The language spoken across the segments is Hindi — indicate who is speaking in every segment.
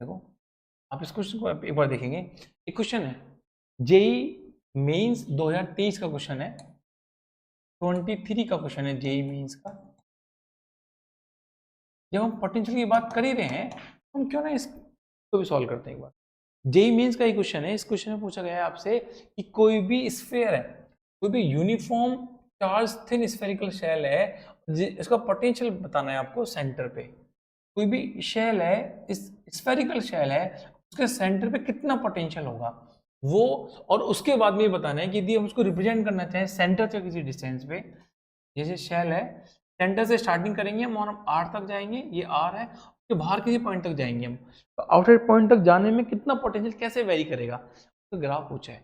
Speaker 1: देखो आप इस क्वेश्चन को एक बार देखेंगे, एक क्वेश्चन है जेई मेंस 2023 का क्वेश्चन है, 23 का क्वेश्चन है जेई मेंस का। जब हम पोटेंशियल की बात कर ही रहे हैं हम क्यों ना इसको भी सॉल्व करते हैं एक बार। जेई मेंस का ही क्वेश्चन है, इस क्वेश्चन में पूछा गया है आपसे कि कोई भी स्फीयर है, कोई भी uniform charge thin spherical shell है, इसका पोटेंशियल बताना है आपको सेंटर पे। कोई भी शेल है, इस स्फेरिकल शेल है, उसके सेंटर पे कितना पोटेंशियल होगा वो, और उसके बाद में ये बताना है कि यदि हम उसको रिप्रेजेंट करना चाहें सेंटर से किसी डिस्टेंस पे, जैसे शेल है सेंटर से स्टार्टिंग करेंगे हम और हम आर तक जाएंगे, ये आर है, उसके बाहर किसी पॉइंट तक जाएंगे हम, तो आउटसाइड पॉइंट तक जाने में कितना पोटेंशियल कैसे वेरी करेगा, तो ग्राफ पूछा है,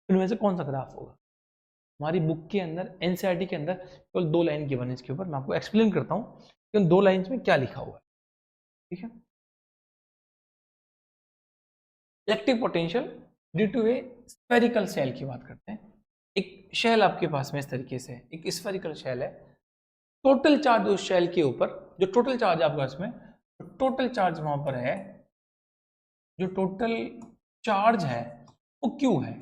Speaker 1: इनमें से कौन सा ग्राफ होगा। हमारी बुक के अंदर एनसीईआरटी के अंदर केवल 2 लाइन गिवन है इसके ऊपर, मैं आपको एक्सप्लेन करता हूँ कि उन 2 लाइन्स में क्या लिखा हुआ है। ठीक है, electric potential due to a spherical shell की बात करते हैं। एक शेल आपके पास में इस तरीके से, एक स्फेरिकल शेल है, टोटल चार्ज उस शेल के ऊपर, जो टोटल चार्ज आपके पास में, तो टोटल चार्ज वहां पर है, जो टोटल चार्ज है वो क्यू है,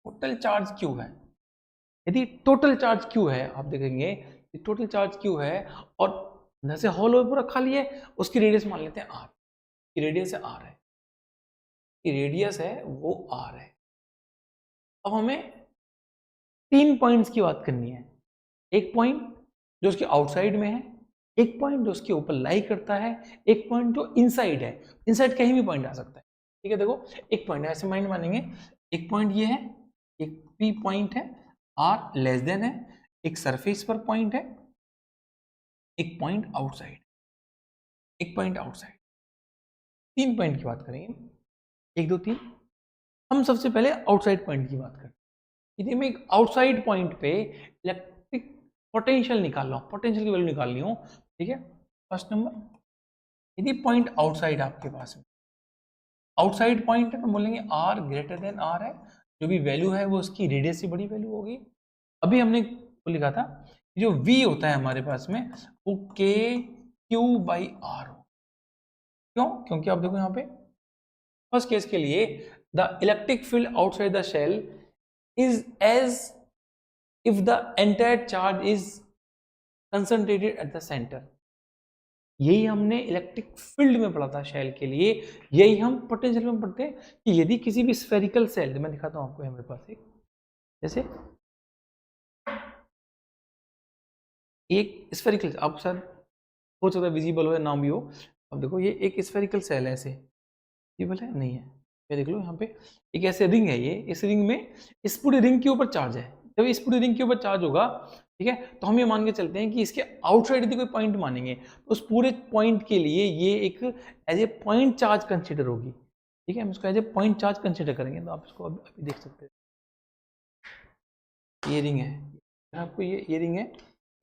Speaker 1: टोटल चार्ज क्यू है। यदि टोटल चार्ज क्यू है, आप देखेंगे कि टोटल चार्ज क्यू है और जैसे हॉल पूरा खाली है, उसकी रेडियस मान लेते हैं आर, की रेडियस है आर है, की रेडियस है वो आर है। अब हमें 3 पॉइंट्स की बात करनी है, एक पॉइंट जो उसके आउटसाइड में है, एक पॉइंट जो उसके ऊपर लाई करता है, एक पॉइंट जो इनसाइड है, इनसाइड कहीं भी पॉइंट आ सकता है। ठीक है, देखो एक पॉइंट ऐसे माइंड मानेंगे, एक पॉइंट ये है, एक पी पॉइंट है, आर लेस देन है, एक सरफेस पर पॉइंट है, एक पॉइंट आउटसाइड, एक पॉइंट आउटसाइड, 3 पॉइंट की बात करेंगे, 1 2 3। हम सबसे पहले आउटसाइड पॉइंट की बात करें, यदि मैं एक आउटसाइड पॉइंट पे इलेक्ट्रिक पोटेंशियल निकाल रहा हूँ, पोटेंशियल की वैल्यू निकालनी हो, ठीक है, फर्स्ट नंबर, यदि पॉइंट आउटसाइड आपके पास में, आउटसाइड पॉइंट है तो बोलेंगे आर ग्रेटर देन आर है, जो भी वैल्यू है वो उसकी रेडियस से बड़ी वैल्यू होगी। अभी हमने वो लिखा था जो v होता है हमारे पास में वो के क्यू बाई आर हो, क्यों, क्योंकि आप देखो यहाँ पे फर्स्ट केस के लिए the electric field outside the shell is as if the entire charge is concentrated at the centre. यही हमने इलेक्ट्रिक फील्ड में पढ़ा था शेल के लिए, यही हम पोटेंशियल में पढ़ते हैं कि यदि किसी भी स्फेरिकल सेल, मैं दिखाता हूं आपको हमारे पास एक, जैसे एक स्फेरिकल, आप शायद हो सकता है विजिबल हो या ना भी हो, अब देखो ये एक स्फेरिकल सेल है, ऐसे विजिबल है नहीं है, ये देख लो यहाँ पे एक ऐसे रिंग है, ये इस रिंग में, इस पूरी रिंग के ऊपर चार्ज है, जब इस पूरी रिंग के ऊपर चार्ज होगा, ठीक है, तो हम ये मान के चलते हैं कि इसके आउटसाइड यदि कोई पॉइंट मानेंगे तो उस पूरे पॉइंट के लिए ये एक as a point charge consider होगी। ठीक है, हम इसको as a point charge consider करेंगे, तो आप इसको अभी देख सकते हैं, ये रिंग है, आपको ये रिंग है,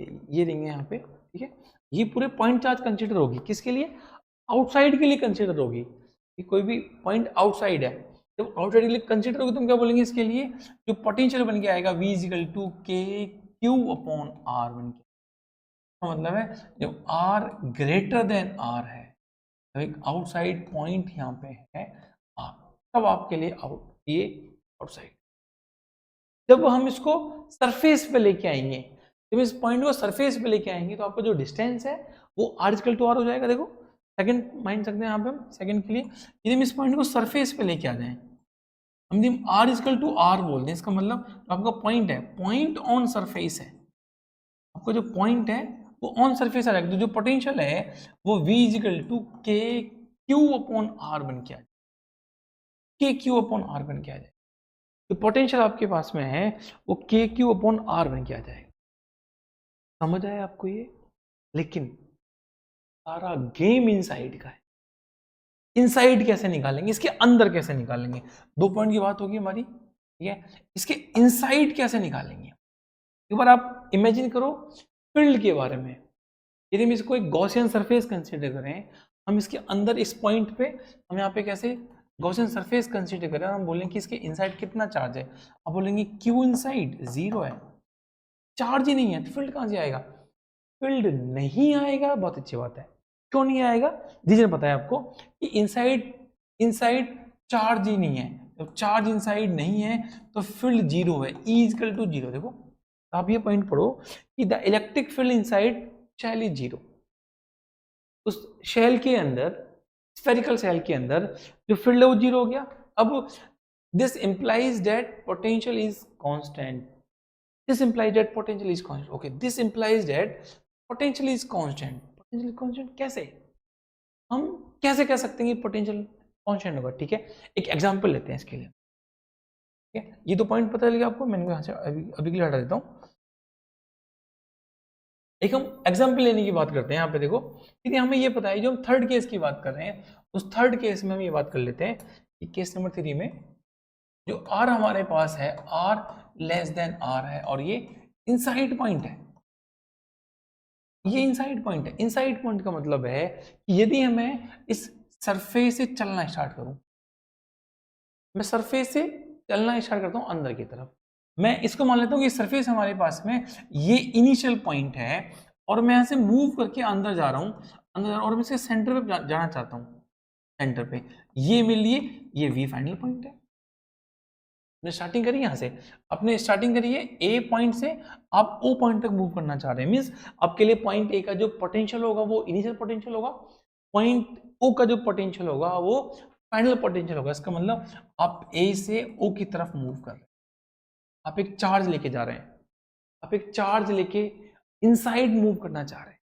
Speaker 1: ये रिंग है यहाँ पे, ठीक है, ये पूरे पॉइंट चार्ज कंसिडर होगी, किसके लिए, आउटसाइड के लिए कंसिडर होगी, कि कोई भी पॉइंट आउटसाइड है, जब आउटसाइड के लिए कंसिडर होगी तो हम क्या बोलेंगे इसके लिए, जो पोटेंशियल बन के आएगा v इजिकल टू के क्यू अपॉन आर बन के, तो मतलब है जब r ग्रेटर देन r है, तो एक आउटसाइड पॉइंट यहाँ पे है r, तब आपके लिए ये आउटसाइड। जब हम इसको सरफेस पे लेके आएंगे, जब इस पॉइंट को सरफेस पे लेके आएंगे तो आपका जो डिस्टेंस है वो r इक्वल टू आर हो जाएगा। देखो सेकंड मान सकते हैं यहाँ पे हम सेकंड के लिए, यदि हम इस पॉइंट को सरफेस पे लेके आ जाएं, हम यदि r इक्वल टू आर बोल दें, इसका मतलब तो आपका पॉइंट है, पॉइंट ऑन सरफेस है, आपका जो पॉइंट है वो ऑन सरफेस आ जाएगा, तो जो पोटेंशियल है वो v इजिकल टू के क्यू अपॉन आर बन के आ जाए, के क्यू अपॉन आर बन के आ जाए, जो पोटेंशियल आपके पास में है वो के क्यू अपॉन आर बन के आ जाएगा। समझ आया आपको ये, लेकिन सारा गेम इनसाइड का है, इनसाइड कैसे निकालेंगे, इसके अंदर कैसे निकालेंगे, 2 पॉइंट की बात होगी हमारी, ठीक है, इसके इनसाइड कैसे निकालेंगे। एक बार आप इमेजिन करो फील्ड के बारे में, यदि हम इसको एक गॉसियन सरफेस कंसीडर करें, हम इसके अंदर इस पॉइंट पे हम यहाँ पे कैसे गॉसियन सरफेस कंसीडर करें, हम बोलेंगे कि इसके इनसाइड कितना चार्ज है, आप बोलेंगे क्यू इनसाइड 0 है, चार्ज ही नहीं है तो फील्ड कहाँ से आएगा, फील्ड नहीं आएगा, बहुत अच्छी बात है, क्यों नहीं आएगा? रीजन पता है आपको कि इनसाइड इनसाइड चार्ज ही नहीं है। जब चार्ज इनसाइड नहीं है तो फील्ड जीरो है, ई इक्वल टू जीरो। देखो आप ये पॉइंट पढ़ो कि the electric field inside shell is zero. उस शेल के अंदर, स्फेरिकल शेल के अंदर जो फील्ड है वो जीरो हो गया। अब this implies that potential is constant. This implies that potential is constant. Okay, this implies that potential is constant. Potential constant कैसे? हम कैसे कह सकते हैं कि पोटेंशियल कांस्टेंट होगा? ठीक है, एक एग्जांपल लेते हैं इसके लिए। ठीक है, ये तो पॉइंट पता चल गया आपको। मैंने यहाँ से अभी के लिए हटा देता हूँ। एक हम एग्जाम्पल लेने की बात करते हैं यहाँ पे। देखो ठीक है, हमें ये पता है जो हम थर्ड केस की बात कर रहे हैं, उस थर्ड केस में हम ये बात कर लेते हैं कि केस नंबर 3 में जो आर हमारे पास है, आर लेस देन आर है, और ये इनसाइड पॉइंट है। ये इनसाइड पॉइंट है। इनसाइड पॉइंट का मतलब है कि यदि हमें इस सरफेस से चलना स्टार्ट करूं, मैं सरफेस से चलना स्टार्ट करता हूं अंदर की तरफ, मैं इसको मान लेता हूं कि सरफेस हमारे पास में ये इनिशियल पॉइंट है, और मैं यहां से मूव करके अंदर जा रहा हूं, अंदर जा रहा हूं, और मैं इसके सेंटर पे जाना चाहता हूं, सेंटर पे। ये मेरे लिए ये वी फाइनल पॉइंट है। आपने स्टार्टिंग करी यहाँ से, आपने स्टार्टिंग करी है ए पॉइंट से, आप ओ पॉइंट तक मूव करना चाह रहे हैं। मीन्स आपके लिए पॉइंट ए का जो पोटेंशियल होगा वो इनिशियल पोटेंशियल होगा, पॉइंट ओ का जो पोटेंशियल होगा वो फाइनल पोटेंशियल होगा। इसका मतलब आप ए से ओ की तरफ मूव कर रहे हैं, आप एक चार्ज लेके जा रहे हैं, आप एक चार्ज लेके इनसाइड मूव करना चाह रहे हैं।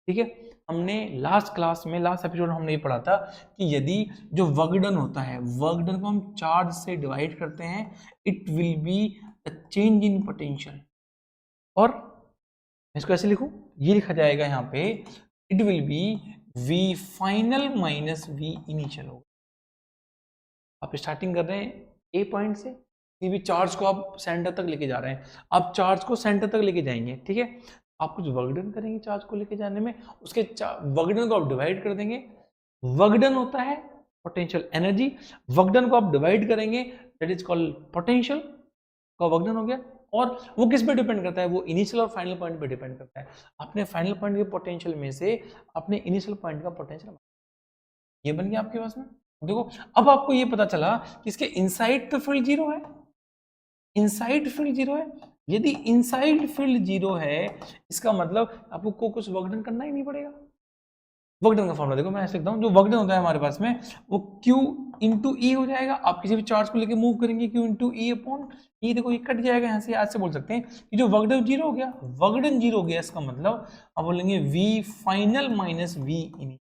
Speaker 1: ठीक है, हमने लास्ट क्लास में, लास्ट एपिसोड में हमने ये पढ़ा था कि यदि जो वर्क डन होता है, वर्क डन को हम चार्ज से डिवाइड करते हैं, it will be the change in potential. और मैं इसको ऐसे लिखूं, ये लिखा जाएगा यहाँ पे, it will be V final minus V initial होगा। आप स्टार्टिंग कर रहे हैं ए पॉइंट से, किसी भी चार्ज को आप सेंटर तक लेके जा रहे हैं, आप चार्ज को सेंटर तक लेके जाएंगे। ठीक है, आप कुछ वर्क डन करेंगे चार्ज को लेके जाने में, उसके वर्क डन को आप डिवाइड कर देंगे। वर्क डन होता है पोटेंशियल एनर्जी, वर्क डन को आप डिवाइड करेंगे, दैट इज कॉल्ड पोटेंशियल का वर्क डन हो गया। और वो किस पे डिपेंड करता है? वो इनिशियल और फाइनल पॉइंट पे डिपेंड करता है। अपने फाइनल पॉइंट के पोटेंशियल में से अपने इनिशियल पॉइंट का पोटेंशियल, ये बन गया आपके पास में। देखो अब आपको ये पता चला कि इसके इनसाइड तो फील्ड जीरो है, इनसाइड फील्ड जीरो है। यदि इनसाइड फील्ड जीरो है, इसका मतलब आपको कुछ वर्क डन करना ही नहीं पड़ेगा। वर्क डन का फॉर्मूला देखो, मैं ऐसे लिखता हूं, जो वर्क डन होता है हमारे पास में वो Q इंटू ई हो जाएगा। आप किसी भी चार्ज को लेके मूव करेंगे, Q इंटू ई अपॉन ई। देखो ये कट जाएगा यहाँ से, आज से बोल सकते हैं कि जो वर्क डन जीरो हो गया, वर्क डन जीरो हो गया, इसका मतलब आप बोलेंगे V final minus V initial.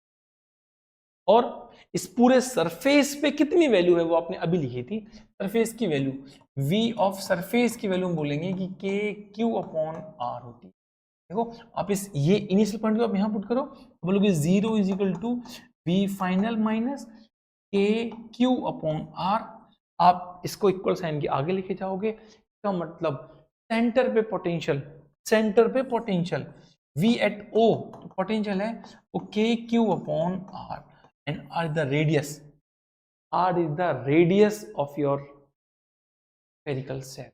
Speaker 1: और इस पूरे सरफेस पे कितनी वैल्यू है वो आपने अभी लिखी थी, सरफेस की वैल्यू, V ऑफ सरफेस की वैल्यू हम बोलेंगे कि K Q अपॉन R होती है। देखो आप इस ये इनिशियल पॉइंट को आप यहाँ पुट करो, बोलोगे 0 is equal to V final minus K Q upon R. आप इसको इक्वल साइन के आगे लेके जाओगे, इसका मतलब सेंटर पे पोटेंशियल, सेंटर पे potential V at O potential है वो K Q upon R, and R the radius, R is the radius of your spherical shell.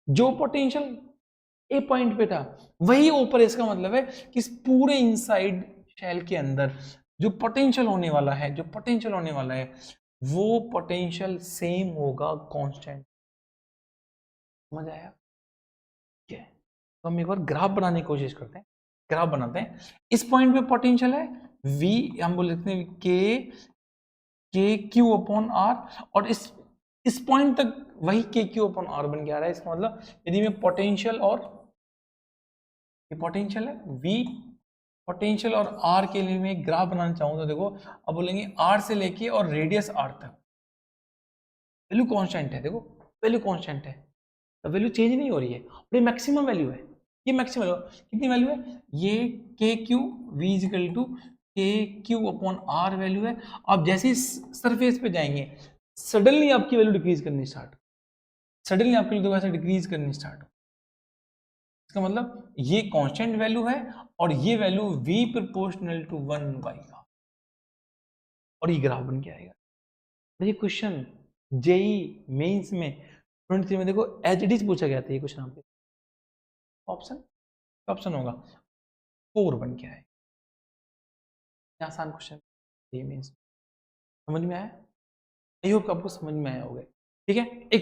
Speaker 1: जो पोटेंशियल ए पॉइंट पे था वही ऊपर, इसका मतलब है कि इस पूरे इनसाइड शेल के अंदर जो पोटेंशियल होने वाला है, जो पोटेंशियल होने वाला है वो पोटेंशियल सेम होगा, कांस्टेंट। समझ आया? ठीक है, तो हम एक बार ग्राफ बनाने की कोशिश करते हैं। ग्राफ बनाते हैं, इस पॉइंट पे पोटेंशियल है V, हम बोल लेते हैं के क्यू अपॉन आर, और इस पॉइंट तक वही के क्यू अपॉन आर बन के आ रहा है। इसका मतलब यदि मैं पोटेंशियल और ये पोटेंशियल है V, पोटेंशियल और R के लिए मैं एक ग्राफ बनाना चाहूँ तो देखो अब बोलेंगे R से लेके और रेडियस R तक वैल्यू कांस्टेंट है। देखो वैल्यू कांस्टेंट है, तो वैल्यू चेंज नहीं हो रही है, और ये मैक्सिमम वैल्यू है। ये मैक्सिमम वैल्यू कितनी वैल्यू है? ये के क्यू वी इजिकल टू के क्यू अपॉन आर वैल्यू है। आप जैसे ही सरफेस पे जाएंगे सडनली आपकी वैल्यू डिक्रीज करनी स्टार्ट, सडनली आपकी वैल्यू ऐसे डिक्रीज करनी स्टार्ट। इसका मतलब ये कांस्टेंट वैल्यू है और ये value v proportional to 1/r, और ये ग्राफ बन के आएगा। ये क्वेश्चन जेई मेंस में 23 में देखो एज इट इज पूछा गया था ये क्वेश्चन। यहाँ पे ऑप्शन, ऑप्शन होगा 4 बन के आए। आसान क्वेश्चन ये मीन्स समझ में आया? आई होप आपको समझ में आया होगा। ठीक है, एक